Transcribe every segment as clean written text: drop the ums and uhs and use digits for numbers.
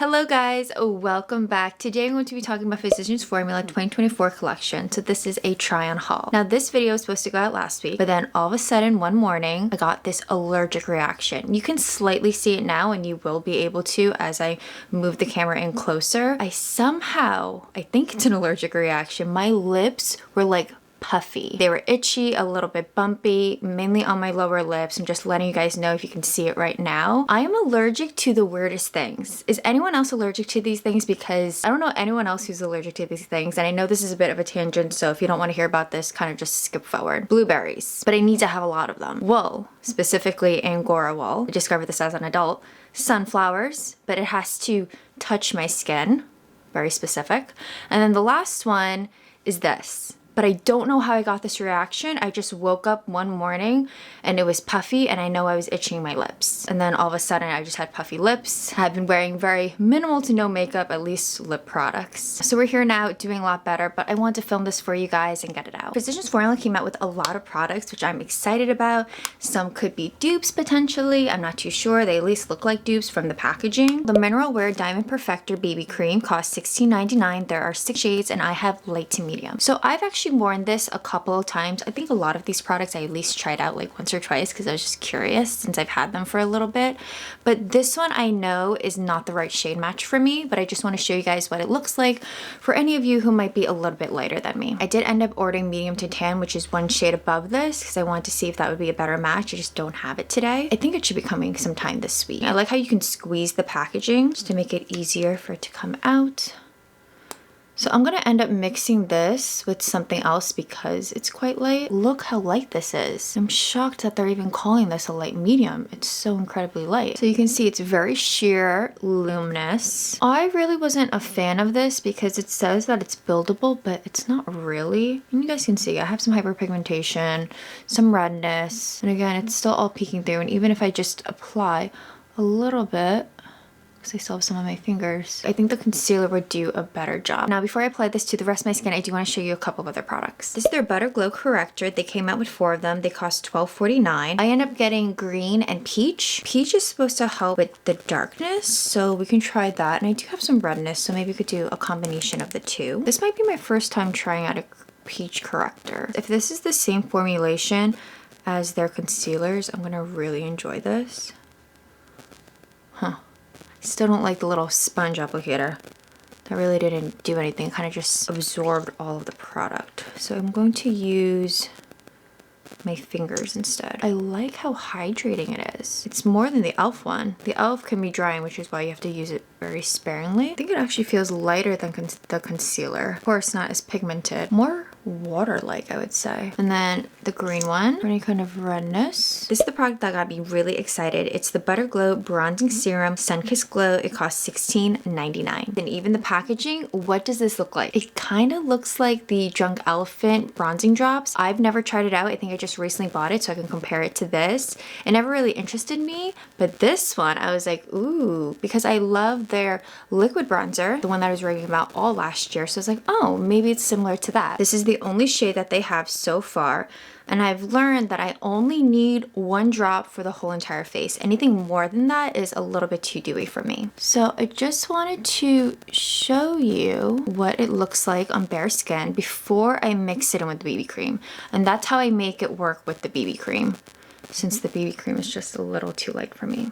Hello guys, welcome back. Today I'm going to be talking about Physicians Formula 2024 collection. So this is a try on haul. Now this video was supposed to go out last week, but then all of a sudden one morning I got this allergic reaction. You can slightly see it now and you will be able to as I move the camera in closer. I think it's an allergic reaction. My lips were like puffy. They were itchy, a little bit bumpy, mainly on my lower lips. I'm just letting you guys know if you can see it right now. I am allergic to the weirdest things. Is anyone else allergic to these things? Because I don't know anyone else who's allergic to these things. And I know this is a bit of a tangent, so if you don't want to hear about this, kind of just skip forward. Blueberries, but I need to have a lot of them. Wool, specifically Angora wool. I discovered this as an adult. Sunflowers, but it has to touch my skin. Very specific. And then the last one is this. But I don't know how I got this reaction. I just woke up one morning and it was puffy and I know I was itching my lips. And then all of a sudden I just had puffy lips. I've been wearing very minimal to no makeup, at least lip products. So we're here now doing a lot better, but I wanted to film this for you guys and get it out. Physicians Formula came out with a lot of products, which I'm excited about. Some could be dupes potentially. I'm not too sure. They at least look like dupes from the packaging. The Mineral Wear Diamond Perfector BB Cream costs $16.99. There are 6 shades and I have light to medium. So I've actually worn this a couple of times. I think a lot of these products I at least tried out like once or twice because I was just curious since I've had them for a little bit. But this one I know is not the right shade match for me, but I just want to show you guys what it looks like for any of you who might be a little bit lighter than me. I did end up ordering medium to tan, which is one shade above this because I wanted to see if that would be a better match. I just don't have it today. I think it should be coming sometime this week. I like how you can squeeze the packaging just to make it easier for it to come out. So I'm going to end up mixing this with something else because it's quite light. Look how light this is. I'm shocked that they're even calling this a light medium. It's so incredibly light. So you can see it's very sheer, luminous. I really wasn't a fan of this because it says that it's buildable, but it's not really. And you guys can see I have some hyperpigmentation, some redness. And again, it's still all peeking through. And even if I just apply a little bit, because I still have some on my fingers, I think the concealer would do a better job. Now, before I apply this to the rest of my skin, I do want to show you a couple of other products. This is their Butter Glow Corrector. They came out with 4 of them. They cost $12.49. I end up getting green and peach. Peach is supposed to help with the darkness, so we can try that. And I do have some redness, so maybe we could do a combination of the two. This might be my first time trying out a peach corrector. If this is the same formulation as their concealers, I'm gonna really enjoy this. Still don't like the little sponge applicator. That really didn't do anything. Kind of just absorbed all of the product. So I'm going to use my fingers instead. I like how hydrating it is. It's more than the e.l.f. one. The e.l.f. can be drying, which is why you have to use it very sparingly. I think it actually feels lighter than the concealer. Of course, not as pigmented. More water-like, I would say. And then the green one for any kind of redness. This is the product that got me really excited. It's the Butter Glow Bronzing Serum Sun-Kissed Glow. It costs $16.99. And even the packaging, what does this look like? It kind of looks like the Drunk Elephant bronzing drops. I've never tried it out. I think I just recently bought it so I can compare it to this. It never really interested me, but this one I was like, ooh, because I love their liquid bronzer, the one that I was raving about all last year. So I was like, oh, maybe it's similar to that. This is the only shade that they have so far. And I've learned that I only need 1 drop for the whole entire face. Anything more than that is a little bit too dewy for me. So I just wanted to show you what it looks like on bare skin before I mix it in with the BB cream. And that's how I make it work with the BB cream, since the BB cream is just a little too light for me.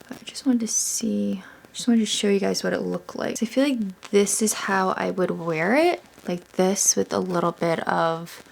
But I just wanted to show you guys what it looked like. So I feel like this is how I would wear it, like this with a little bit of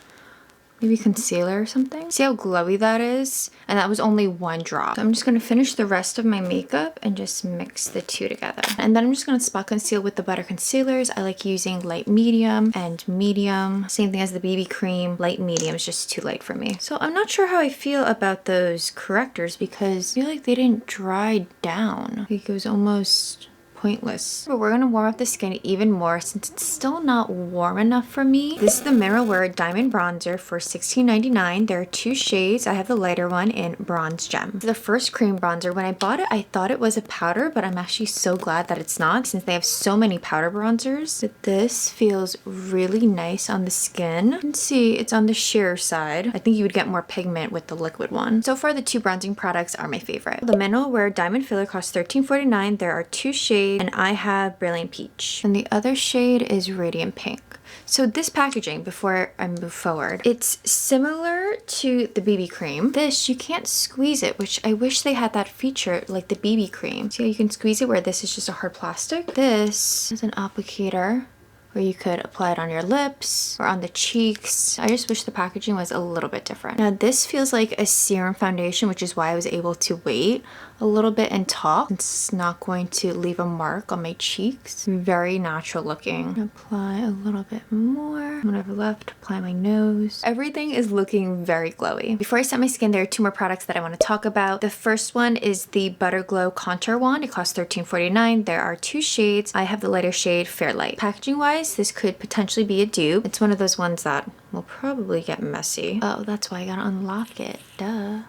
maybe concealer or something. See how glowy that is? And that was only 1 drop. So I'm just going to finish the rest of my makeup and just mix the two together. And then I'm just going to spot conceal with the Butter concealers. I like using light medium and medium. Same thing as the BB cream. Light medium is just too light for me. So I'm not sure how I feel about those correctors because I feel like they didn't dry down. Like it was almost pointless. But we're gonna warm up the skin even more since it's still not warm enough for me. This is the Mineral Wear Diamond Bronzer for $16.99. There are 2 shades. I have the lighter one in Bronze Gem. The first cream bronzer, when I bought it, I thought it was a powder, but I'm actually so glad that it's not since they have so many powder bronzers. But this feels really nice on the skin. You can see it's on the sheer side. I think you would get more pigment with the liquid one. So far, the 2 bronzing products are my favorite. The Mineral Wear Diamond Filler costs $13.49. There are 2 shades, and I have Brilliant Peach. And the other shade is Radiant Pink. So this packaging, before I move forward, it's similar to the BB cream. This, you can't squeeze it, which I wish they had that feature like the BB cream. See how you can squeeze it where this is just a hard plastic? This is an applicator where you could apply it on your lips or on the cheeks. I just wish the packaging was a little bit different. Now this feels like a serum foundation, which is why I was able to wait a little bit and top. It's not going to leave a mark on my cheeks. Very natural looking. Apply a little bit more. Whatever left, apply my nose. Everything is looking very glowy. Before I set my skin, there are 2 more products that I want to talk about. The first one is the Butter Glow Contour Wand. It costs $13.49. There are 2 shades. I have the lighter shade Fairlight. Packaging wise, this could potentially be a dupe. It's one of those ones that will probably get messy. Oh, that's why I gotta unlock it. Duh.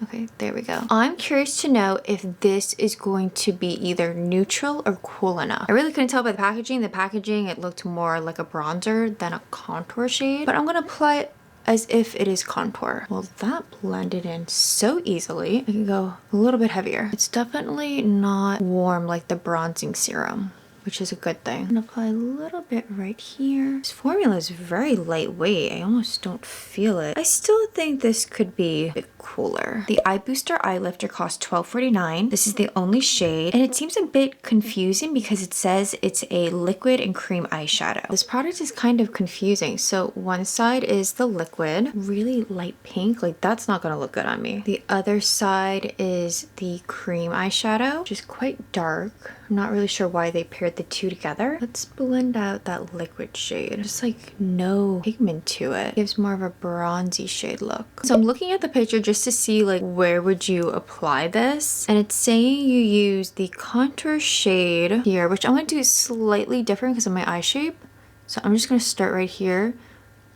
Okay, there we go. I'm curious to know if this is going to be either neutral or cool enough. I really couldn't tell by the packaging. The packaging, it looked more like a bronzer than a contour shade, but I'm gonna apply it as if it is contour. Well, that blended in so easily. I can go a little bit heavier. It's definitely not warm like the bronzing serum, which is a good thing. I'm gonna apply a little bit right here. This formula is very lightweight. I almost don't feel it. I still think this could be a bit cooler. The Eye Booster Eye Lifter costs $12.49. This is the only shade, and it seems a bit confusing because it says it's a liquid and cream eyeshadow. This product is kind of confusing. So one side is the liquid, really light pink, like that's not gonna look good on me. The other side is the cream eyeshadow, which is quite dark. I'm not really sure why they paired the 2 together. Let's blend out that liquid shade. Just like no pigment to it. Gives more of a bronzy shade look. So I'm looking at the picture just to see like where would you apply this. And it's saying you use the contour shade here, which I'm gonna do slightly different because of my eye shape. So I'm just gonna start right here,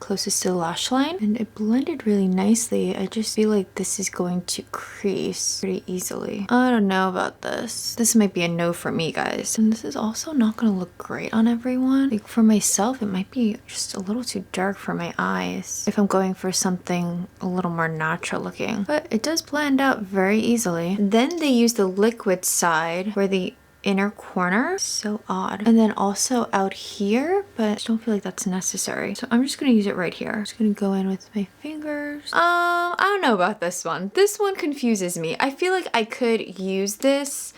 closest to the lash line, and it blended really nicely. I just feel like this is going to crease pretty easily. I don't know about this. This might be a no for me, guys. And this is also not gonna look great on everyone. Like for myself, it might be just a little too dark for my eyes if I'm going for something a little more natural looking. But it does blend out very easily. Then they use the liquid side where the inner corner. So odd. And then also out here, but I just don't feel like that's necessary. So I'm just gonna use it right here. I'm just gonna go in with my fingers. I don't know about this one. This one confuses me. I feel like I could use this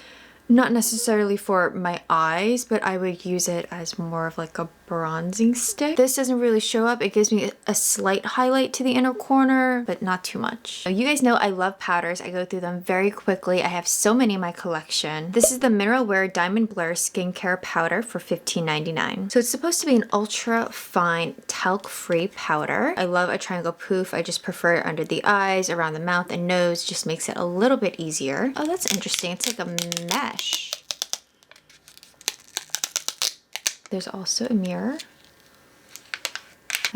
not necessarily for my eyes, but I would use it as more of like a bronzing stick. This doesn't really show up. It gives me a slight highlight to the inner corner, but not too much. So you guys know I love powders. I go through them very quickly. I have so many in my collection. This is the Mineral Wear Diamond Blur Skincare Powder for $15.99. So it's supposed to be an ultra fine talc-free powder. I love a triangle poof. I just prefer it under the eyes, around the mouth and nose. Just makes it a little bit easier. Oh, that's interesting. It's like a mesh. There's also a mirror.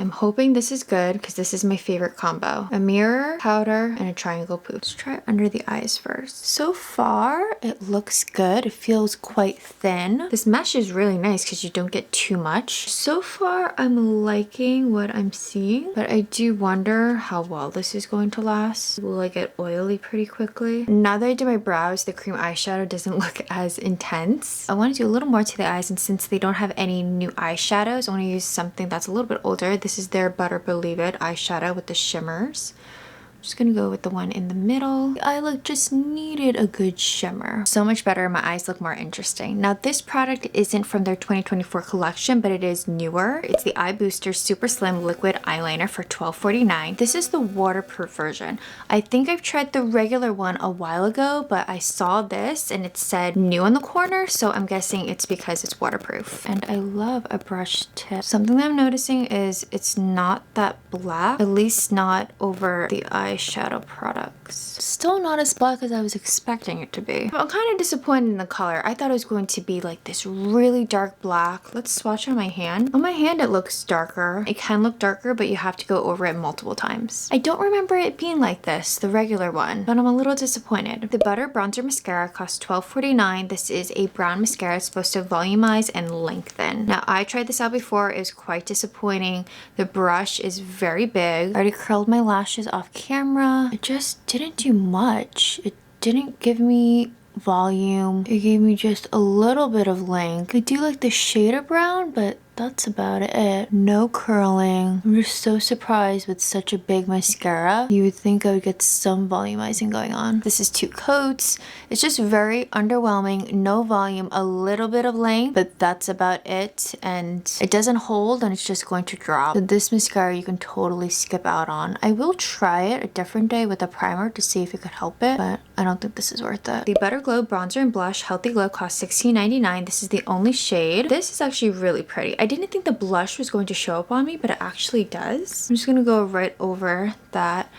I'm hoping this is good because this is my favorite combo. A mirror, powder, and a triangle poof. Let's try it under the eyes first. So far, it looks good. It feels quite thin. This mesh is really nice because you don't get too much. So far, I'm liking what I'm seeing, but I do wonder how well this is going to last. Will I get oily pretty quickly? Now that I do my brows, the cream eyeshadow doesn't look as intense. I want to do a little more to the eyes, and since they don't have any new eyeshadows, I want to use something that's a little bit older. This is their Butter Believe It eyeshadow with the shimmers. I'm just gonna go with the one in the middle. The eye look just needed a good shimmer. So much better, my eyes look more interesting. Now this product isn't from their 2024 collection, but it is newer. It's the Eye Booster Super Slim Liquid Eyeliner for $12.49. This is the waterproof version. I think I've tried the regular one a while ago, but I saw this and it said new on the corner, so I'm guessing it's because it's waterproof. And I love a brush tip. Something that I'm noticing is it's not that black, at least not over the eye eyeshadow products. Still not as black as I was expecting it to be. I'm kind of disappointed in the color. I thought it was going to be like this really dark black. Let's swatch on my hand. On my hand it looks darker. It can look darker, but you have to go over it multiple times. I don't remember it being like this, the regular one, but I'm a little disappointed. The Butter Bronzer Mascara costs $12.49. This is a brown mascara. It's supposed to volumize and lengthen. Now, I tried this out before. It was quite disappointing. The brush is very big. I already curled my lashes off camera. It just didn't do much. It didn't give me volume. It gave me just a little bit of length. I do like the shade of brown, but that's about it. No curling. I'm just so surprised with such a big mascara. You would think I would get some volumizing going on. This is 2 coats. It's just very underwhelming. No volume, a little bit of length, but that's about it. And it doesn't hold and it's just going to drop. So this mascara you can totally skip out on. I will try it a different day with a primer to see if it could help it, but I don't think this is worth it. The Butter Glow Bronzer and Blush Healthy Glow costs $16.99. This is the only shade. This is actually really pretty. I didn't think the blush was going to show up on me, but it actually does. I'm just gonna go right over that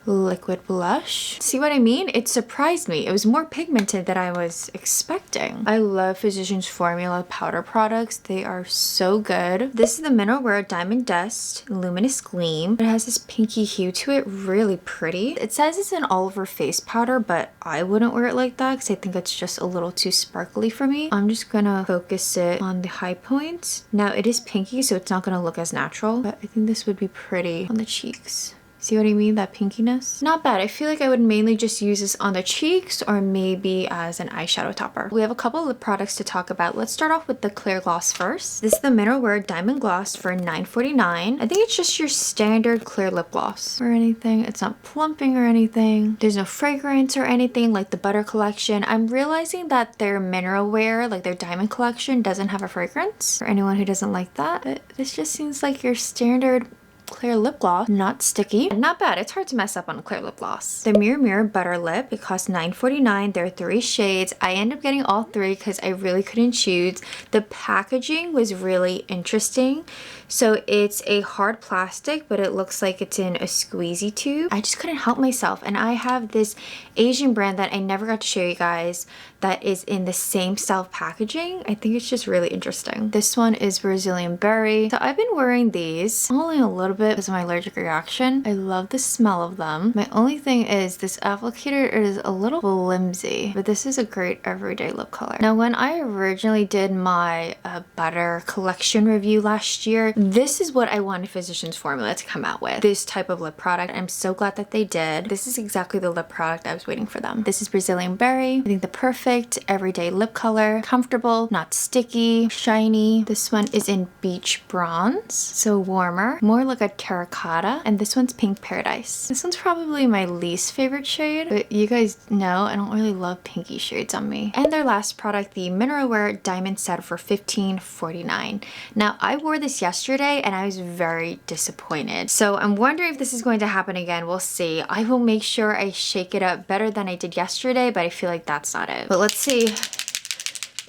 liquid blush. See what I mean? It surprised me. It was more pigmented than I was expecting. I love Physicians Formula powder products. They are so good. This is the Mineral Wear Diamond Dust Luminous Gleam. It has this pinky hue to it, really pretty. It says it's an all over face powder, but I wouldn't wear it like that because I think it's just a little too sparkly for me. I'm just gonna focus it on the high points. Now it is pinky, so it's not gonna look as natural, but I think this would be pretty on the cheeks. See what I mean? That pinkiness. Not bad. I feel like I would mainly just use this on the cheeks or maybe as an eyeshadow topper. We have a couple of lip products to talk about. Let's start off with the clear gloss first. This is the Mineral Wear Diamond Gloss for $9.49. I think it's just your standard clear lip gloss or anything. It's not plumping or anything. There's no fragrance or anything like the Butter collection. I'm realizing that their Mineral Wear, like their Diamond collection, doesn't have a fragrance for anyone who doesn't like that. But this just seems like your standard clear lip gloss, not sticky. Not bad. It's hard to mess up on a clear lip gloss. The Mirror Mirror Butter Lip, it costs $9.49. There are 3 shades. I ended up getting all 3 because I really couldn't choose. The packaging was really interesting. So it's a hard plastic, but it looks like it's in a squeezy tube. I just couldn't help myself. And I have this Asian brand that I never got to show you guys that is in the same style of packaging. I think it's just really interesting. This one is Brazilian Berry. So I've been wearing these only a little bit because of my allergic reaction. I love the smell of them. My only thing is this applicator is a little flimsy, but this is a great everyday lip color. Now, when I originally did my butter collection review last year, this is what I wanted Physicians Formula to come out with. This type of lip product. I'm so glad that they did. This is exactly the lip product I was waiting for them. This is Brazilian Berry. I think the perfect everyday lip color. Comfortable, not sticky, shiny. This one is in Beach Bronze, so warmer, more like a terracotta, and this one's Pink Paradise. This one's probably my least favorite shade, but you guys know I don't really love pinky shades on me. And their last product, the Mineral Wear Diamond Set for $15.49. Now, I wore this yesterday and I was very disappointed. So I'm wondering if this is going to happen again. We'll see. I will make sure I shake it up better than I did yesterday, but I feel like that's not it. But let's see.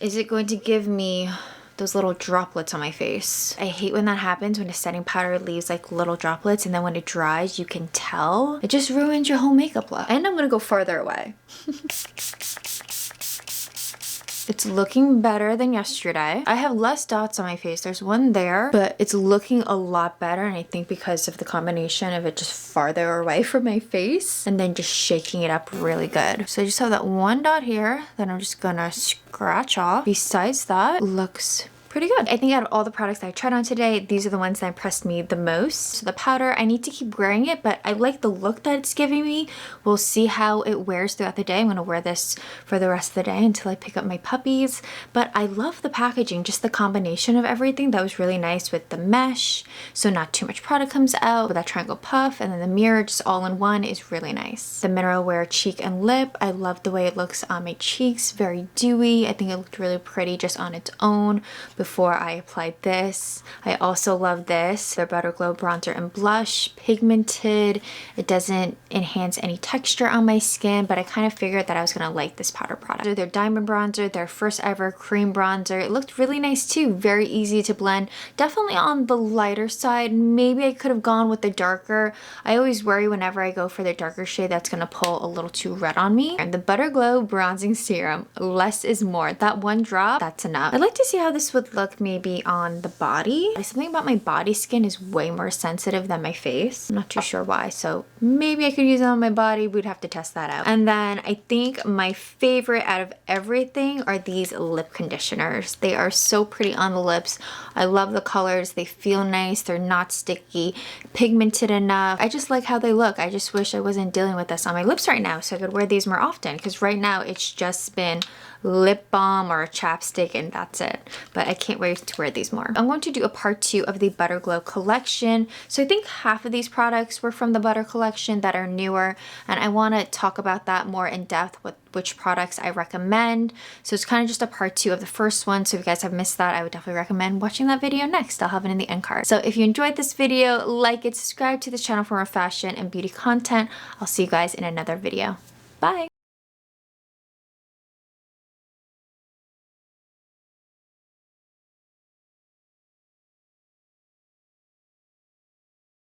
Is it going to give me those little droplets on my face? I hate when that happens, when a setting powder leaves like little droplets and then when it dries you can tell. It just ruins your whole makeup look. And I'm gonna go farther away. It's looking better than yesterday. I have less dots on my face. There's one there, but it's looking a lot better. And I think because of the combination of it just farther away from my face and then just shaking it up really good. So I just have that one dot here that I'm just gonna scratch off. Besides that, looks pretty good. I think out of all the products that I tried on today, these are the ones that impressed me the most. So the powder, I need to keep wearing it, but I like the look that it's giving me. We'll see how it wears throughout the day. I'm gonna wear this for the rest of the day until I pick up my puppies. But I love the packaging, just the combination of everything. That was really nice with the mesh, so not too much product comes out, with that triangle puff, and then the mirror just all in one is really nice. The Mineral Wear Cheek and Lip, I love the way it looks on my cheeks, very dewy. I think it looked really pretty just on its own, before I applied this. I also love this. Their Butter Glow bronzer and blush, pigmented. It doesn't enhance any texture on my skin, but I kind of figured that I was gonna like this powder product. Their diamond bronzer, their first ever cream bronzer. It looked really nice too, very easy to blend. Definitely on the lighter side. Maybe I could have gone with the darker. I always worry whenever I go for the darker shade that's gonna pull a little too red on me. And the Butter Glow bronzing serum, less is more. That one drop, that's enough. I'd like to see how this would look maybe on the body. Something about my body skin is way more sensitive than my face. I'm not too sure why, so maybe I could use it on my body. We'd have to test that out. And then I think my favorite out of everything are these lip conditioners. They are so pretty on the lips. I love the colors. They feel nice. They're not sticky, pigmented enough. I just like how they look. I just wish I wasn't dealing with this on my lips right now so I could wear these more often, because right now it's just been lip balm or a chapstick and that's it. But I can't wait to wear these more. I'm going to do a part 2 of the Butter Glow collection. So I think half of these products were from the Butter collection that are newer, and I want to talk about that more in depth with which products I recommend. So it's kind of just a part 2 of the first one. So if you guys have missed that, I would definitely recommend watching that video next. I'll have it in the end card. So if you enjoyed this video, like it, subscribe to this channel for more fashion and beauty content. I'll see you guys in another video. Bye.